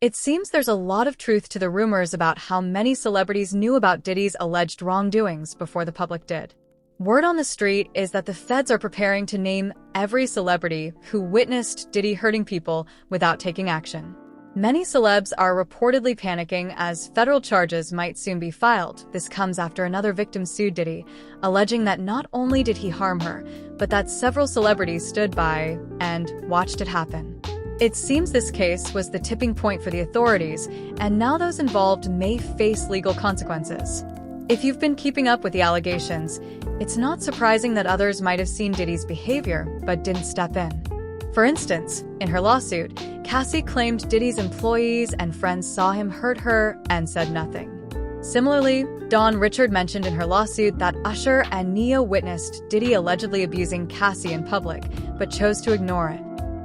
It seems there's a lot of truth to the rumors about how many celebrities knew about Diddy's alleged wrongdoings before the public did. Word on the street is that the feds are preparing to name every celebrity who witnessed Diddy hurting people without taking action. Many celebs are reportedly panicking as federal charges might soon be filed. This comes after another victim sued Diddy, alleging that not only did he harm her, but that several celebrities stood by and watched it happen. It seems this case was the tipping point for the authorities, and now those involved may face legal consequences. If you've been keeping up with the allegations, it's not surprising that others might have seen Diddy's behavior but didn't step in. For instance, in her lawsuit, Cassie claimed Diddy's employees and friends saw him hurt her and said nothing. Similarly, Dawn Richard mentioned in her lawsuit that Usher and Ne-Yo witnessed Diddy allegedly abusing Cassie in public, but chose to ignore it.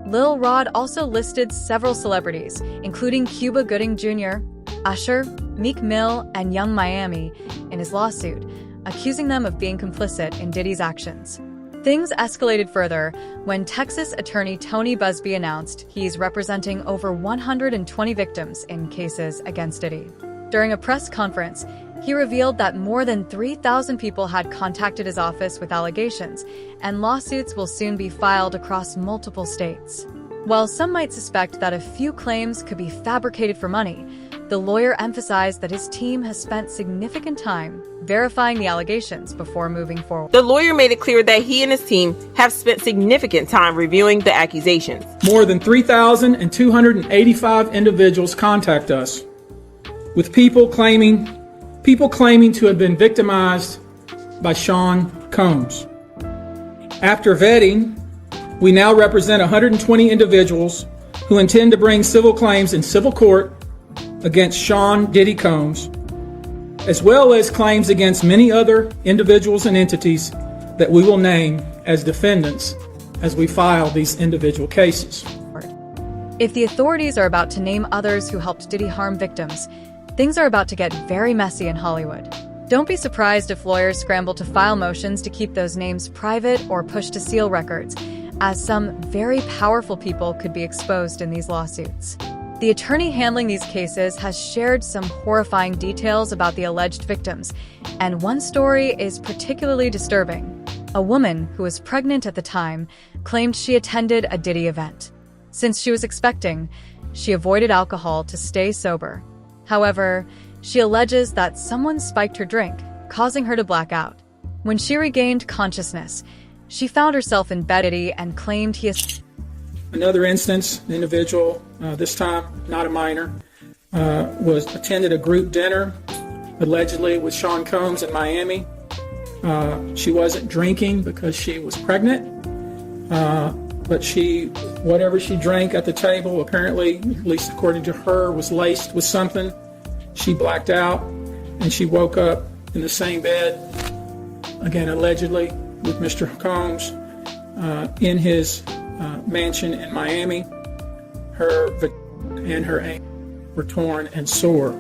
Lil Rod also listed several celebrities, including Cuba Gooding Jr., Usher, Meek Mill, and Young Miami, in his lawsuit, accusing them of being complicit in Diddy's actions. Things escalated further when Texas attorney Tony Busby announced he's representing over 120 victims in cases against Diddy. During a press conference, he revealed that more than 3,000 people had contacted his office with allegations, and lawsuits will soon be filed across multiple states. While some might suspect that a few claims could be fabricated for money, the lawyer emphasized that his team has spent significant time verifying the allegations before moving forward. The lawyer made it clear that he and his team have spent significant time reviewing the accusations. More than 3,285 individuals contact us with people claiming to have been victimized by Sean Combs. After vetting, we now represent 120 individuals who intend to bring civil claims in civil court against Sean Diddy Combs, as well as claims against many other individuals and entities that we will name as defendants as we file these individual cases. If the authorities are about to name others who helped Diddy harm victims, things are about to get very messy in Hollywood. Don't be surprised if lawyers scramble to file motions to keep those names private or push to seal records, as some very powerful people could be exposed in these lawsuits. The attorney handling these cases has shared some horrifying details about the alleged victims, and one story is particularly disturbing. A woman who was pregnant at the time claimed she attended a Diddy event. Since she was expecting, she avoided alcohol to stay sober. However, she alleges that someone spiked her drink, causing her to black out. When she regained consciousness, she found herself in bed and claimed he Another instance, an individual, this time not a minor, attended a group dinner, allegedly with Sean Combs in Miami. She wasn't drinking because she was pregnant, but whatever she drank at the table, apparently, at least according to her, was laced with something. She blacked out, and she woke up in the same bed, again allegedly, with Mr. Combs in his mansion in Miami. Her and her ankle were torn and sore.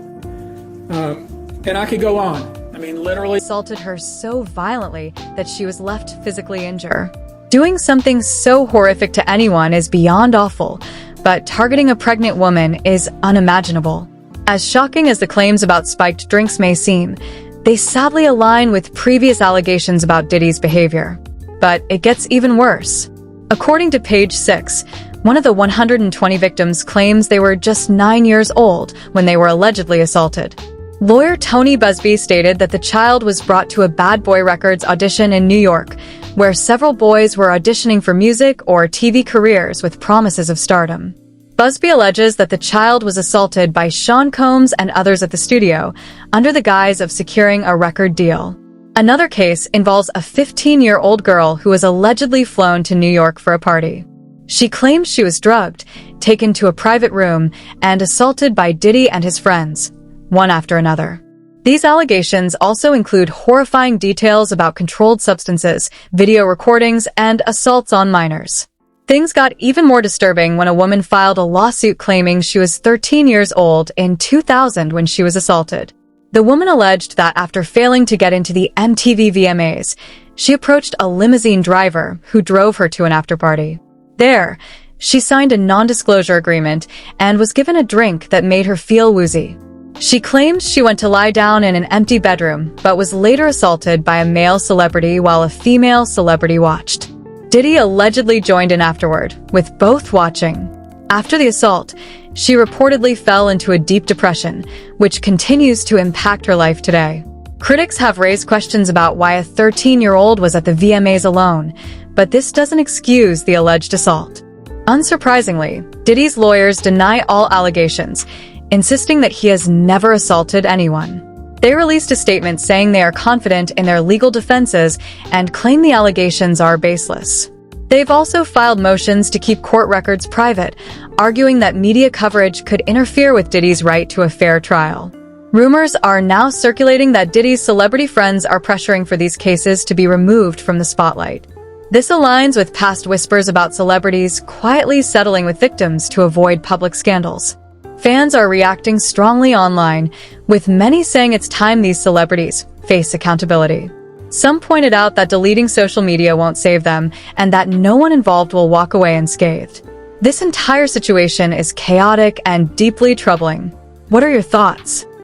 And I could go on. I mean, literally assaulted her so violently that she was left physically injured. Doing something so horrific to anyone is beyond awful, but targeting a pregnant woman is unimaginable. As shocking as the claims about spiked drinks may seem, they sadly align with previous allegations about Diddy's behavior. But it gets even worse. According to Page 6, one of the 120 victims claims they were just 9 years old when they were allegedly assaulted. Lawyer Tony Busby stated that the child was brought to a Bad Boy Records audition in New York, where several boys were auditioning for music or TV careers with promises of stardom. Busby alleges that the child was assaulted by Sean Combs and others at the studio, under the guise of securing a record deal. Another case involves a 15-year-old girl who was allegedly flown to New York for a party. She claims she was drugged, taken to a private room, and assaulted by Diddy and his friends, one after another. These allegations also include horrifying details about controlled substances, video recordings, and assaults on minors. Things got even more disturbing when a woman filed a lawsuit claiming she was 13 years old in 2000 when she was assaulted. The woman alleged that after failing to get into the MTV VMAs, she approached a limousine driver who drove her to an after-party. There, She signed a non-disclosure agreement and was given a drink that made her feel woozy. She claims she went to lie down in an empty bedroom, but was later assaulted by a male celebrity while a female celebrity watched. Diddy allegedly joined in afterward, with both watching. After the assault, she reportedly fell into a deep depression, which continues to impact her life today. Critics have raised questions about why a 13-year-old was at the VMAs alone, but this doesn't excuse the alleged assault. Unsurprisingly, Diddy's lawyers deny all allegations, insisting that he has never assaulted anyone. They released a statement saying they are confident in their legal defenses and claim the allegations are baseless. They've also filed motions to keep court records private, arguing that media coverage could interfere with Diddy's right to a fair trial. Rumors are now circulating that Diddy's celebrity friends are pressuring for these cases to be removed from the spotlight. This aligns with past whispers about celebrities quietly settling with victims to avoid public scandals. Fans are reacting strongly online, with many saying it's time these celebrities face accountability. Some pointed out that deleting social media won't save them, and that no one involved will walk away unscathed. This entire situation is chaotic and deeply troubling. What are your thoughts?